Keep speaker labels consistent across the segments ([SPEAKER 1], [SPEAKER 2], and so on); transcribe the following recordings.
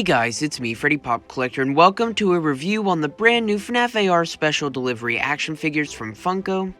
[SPEAKER 1] Hey guys, it's me, Freddy Pop Collector, and welcome to a review on the brand new FNAF AR special delivery action figures from Funko.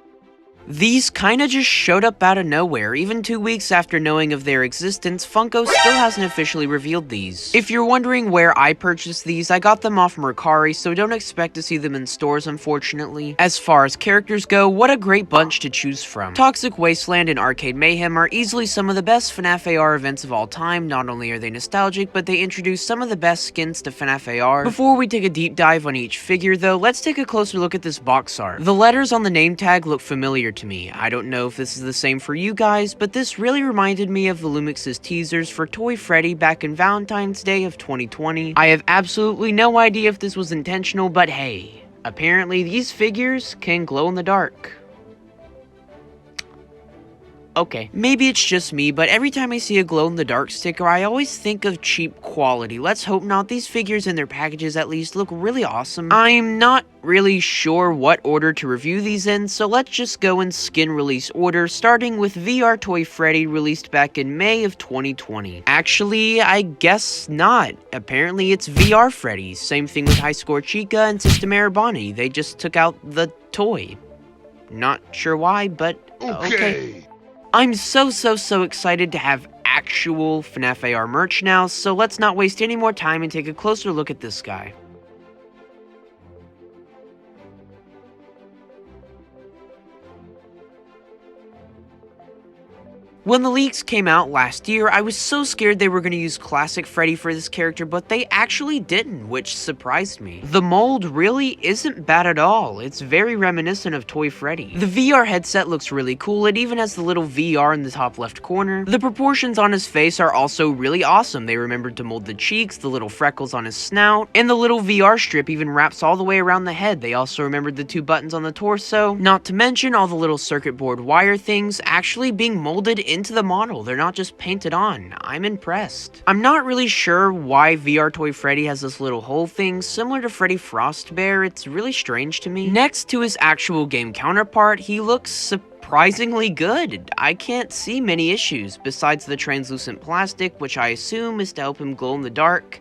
[SPEAKER 1] These kinda just showed up out of nowhere. Even 2 weeks after knowing of their existence, Funko still hasn't officially revealed these. If you're wondering where I purchased these, I got them off Mercari, so don't expect to see them in stores, unfortunately. As far as characters go, what a great bunch to choose from. Toxic Wasteland and Arcade Mayhem are easily some of the best FNAF AR events of all time. Not only are they nostalgic, but they introduce some of the best skins to FNAF AR. Before we take a deep dive on each figure though, let's take a closer look at this box art. The letters on the name tag look familiar to me. I don't know if this is the same for you guys, but this really reminded me of the Lumix's teasers for Toy Freddy back in Valentine's Day of 2020. I have absolutely no idea if this was intentional, but hey, apparently these figures can glow in the dark. Okay, maybe it's just me, but every time I see a glow-in-the-dark sticker, I always think of cheap quality. Let's hope not. These figures and their packages at least look really awesome. I'm not really sure what order to review these in, so let's just go in skin release order, starting with VR Toy Freddy, released back in May of 2020. Actually, I guess not. Apparently, it's VR Freddy. Same thing with Highscore Chica and System Error Bonnie. They just took out the toy. Not sure why, but okay. I'm so excited to have actual FNAF AR merch now, so let's not waste any more time and take a closer look at this guy. When the leaks came out last year, I was so scared they were going to use Classic Freddy for this character, but they actually didn't, which surprised me. The mold really isn't bad at all. It's very reminiscent of Toy Freddy. The VR headset looks really cool. It even has the little VR in the top left corner. The proportions on his face are also really awesome. They remembered to mold the cheeks, the little freckles on his snout, and the little VR strip even wraps all the way around the head. They also remembered the 2 buttons on the torso, not to mention all the little circuit board wire things actually being molded into the model. They're not just painted on. I'm impressed. I'm not really sure why VR Toy Freddy has this little hole thing similar to Freddy Frostbear. It's really strange to me. Next to his actual game counterpart, he looks surprisingly good. I can't see many issues besides the translucent plastic, which I assume is to help him glow in the dark.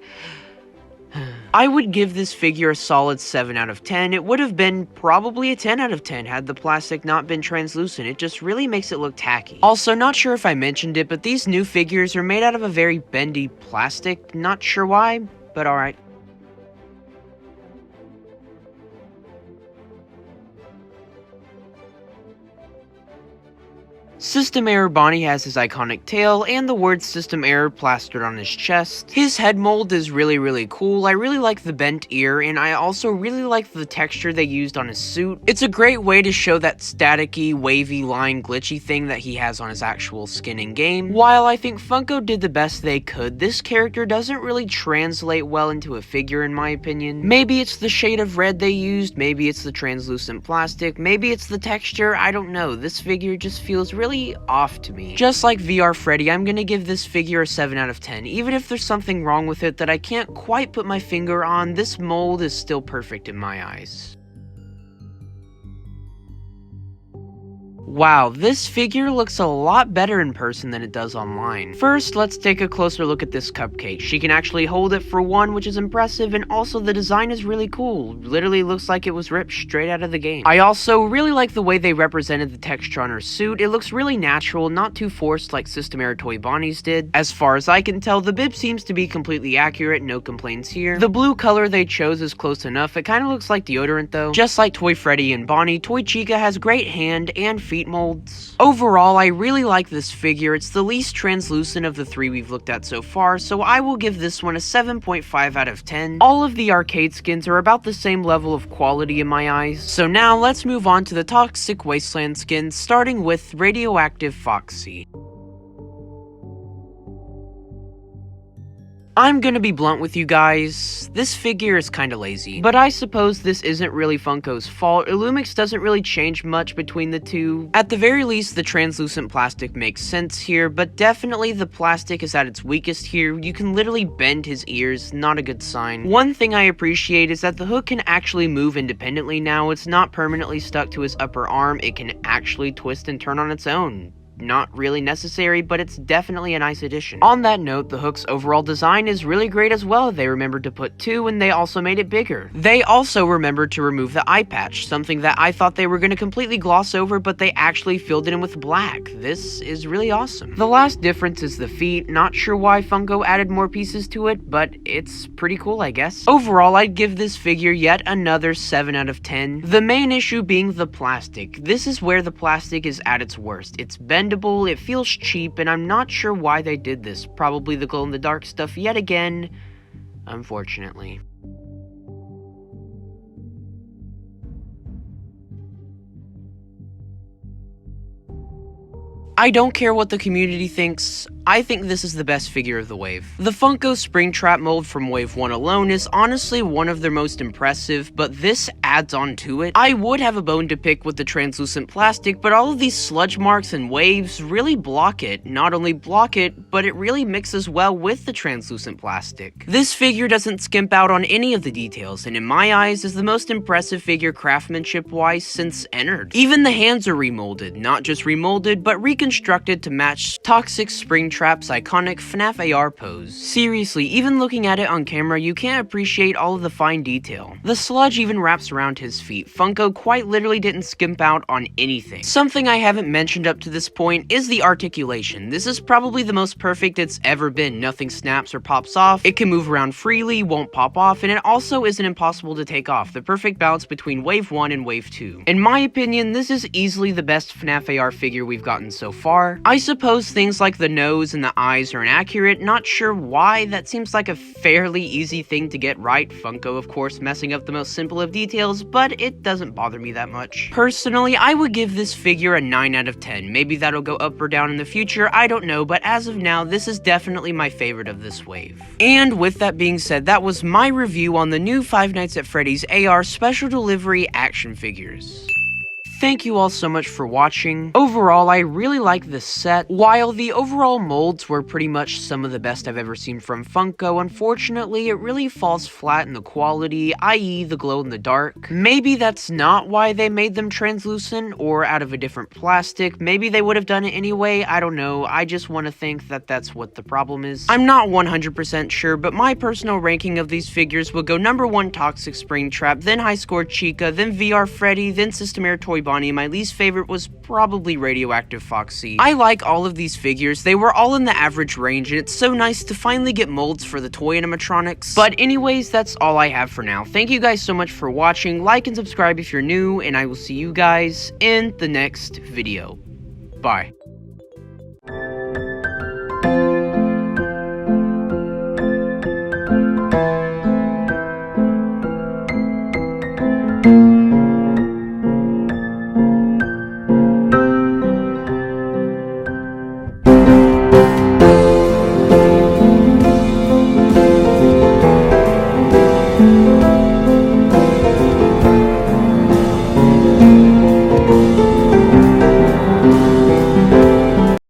[SPEAKER 1] I would give this figure a solid 7 out of 10. It would have been probably a 10 out of 10 had the plastic not been translucent. It just really makes it look tacky. Also, not sure if I mentioned it, but these new figures are made out of a very bendy plastic. Not sure why, but alright. System Error Bonnie has his iconic tail and the word System Error plastered on his chest. His head mold is really cool. I really like the bent ear, and I also really like the texture they used on his suit. It's a great way to show that staticky, wavy line glitchy thing that he has on his actual skin in game. While I think Funko did the best they could, this character doesn't really translate well into a figure in my opinion. Maybe it's the shade of red they used, maybe it's the translucent plastic, maybe it's the texture, I don't know. This figure just feels really off to me. Just like VR Freddy, I'm gonna give this figure a 7 out of 10. Even if there's something wrong with it that I can't quite put my finger on, this mold is still perfect in my eyes. Wow, this figure looks a lot better in person than it does online. First, let's take a closer look at this cupcake. She can actually hold it for one, which is impressive, and also the design is really cool. Literally looks like it was ripped straight out of the game. I also really like the way they represented the texture on her suit. It looks really natural, not too forced like System Error Toy Bonnie's did. As far as I can tell, the bib seems to be completely accurate, no complaints here. The blue color they chose is close enough. It kind of looks like deodorant though. Just like Toy Freddy and Bonnie, Toy Chica has great hand and feet molds. Overall, I really like this figure. It's the least translucent of the 3 we've looked at so far, so I will give this one a 7.5 out of 10. All of the arcade skins are about the same level of quality in my eyes. So now let's move on to the Toxic Wasteland skins, starting with Radioactive Foxy. I'm gonna be blunt with you guys, this figure is kinda lazy, but I suppose this isn't really Funko's fault. Illumix doesn't really change much between the two. At the very least, the translucent plastic makes sense here, but definitely the plastic is at its weakest here. You can literally bend his ears, not a good sign. One thing I appreciate is that the hook can actually move independently now. It's not permanently stuck to his upper arm, it can actually twist and turn on its own. not really necessary, but it's definitely a nice addition. On that note, the hook's overall design is really great as well. They remembered to put 2 and they also made it bigger. They also remembered to remove the eye patch, something that I thought they were going to completely gloss over, but they actually filled it in with black. This is really awesome. The last difference is the feet. Not sure why Funko added more pieces to it, but it's pretty cool, I guess. Overall, I'd give this figure yet another 7 out of 10. The main issue being the plastic. This is where the plastic is at its worst. It's bendable, it feels cheap, and I'm not sure why they did this. Probably the glow-in-the-dark stuff yet again, unfortunately. I don't care what the community thinks, I think this is the best figure of the wave. The Funko Springtrap mold from Wave 1 alone is honestly one of their most impressive, but this adds on to it. I would have a bone to pick with the translucent plastic, but all of these sludge marks and waves really block it. Not only block it, but it really mixes well with the translucent plastic. This figure doesn't skimp out on any of the details, and in my eyes is the most impressive figure craftsmanship-wise since entered. Even the hands are remolded, not just remolded, but reconstructed to match Toxic Springtrap's iconic FNAF AR pose. Seriously, even looking at it on camera, you can't appreciate all of the fine detail. The sludge even wraps around his feet. Funko quite literally didn't skimp out on anything. Something I haven't mentioned up to this point is the articulation. This is probably the most perfect it's ever been. Nothing snaps or pops off, it can move around freely, won't pop off, and it also isn't impossible to take off. The perfect balance between Wave 1 and Wave 2. In my opinion, this is easily the best FNAF AR figure we've gotten so far. I suppose things like the nose and the eyes are inaccurate, not sure why. That seems like a fairly easy thing to get right. Funko, of course, messing up the most simple of details, but it doesn't bother me that much. Personally, I would give this figure a 9 out of 10. Maybe that'll go up or down in the future, I don't know, but as of now, this is definitely my favorite of this wave. And with that being said, that was my review on the new Five Nights at Freddy's AR Special Delivery action figures. Thank you all so much for watching. Overall, I really like this set. While the overall molds were pretty much some of the best I've ever seen from Funko, unfortunately, it really falls flat in the quality, i.e. the glow in the dark. Maybe that's not why they made them translucent or out of a different plastic. Maybe they would have done it anyway, I don't know. I just want to think that that's what the problem is. I'm not 100% sure, but my personal ranking of these figures will go number 1 Toxic Springtrap, then Highscore Chica, then VR Freddy, then Systemair Toy. My least favorite was probably Radioactive Foxy. I like all of these figures. They were all in the average range, and it's so nice to finally get molds for the toy animatronics. But anyways, that's all I have for now. Thank you guys so much for watching. Like and subscribe if you're new, and I will see you guys in the next video. Bye.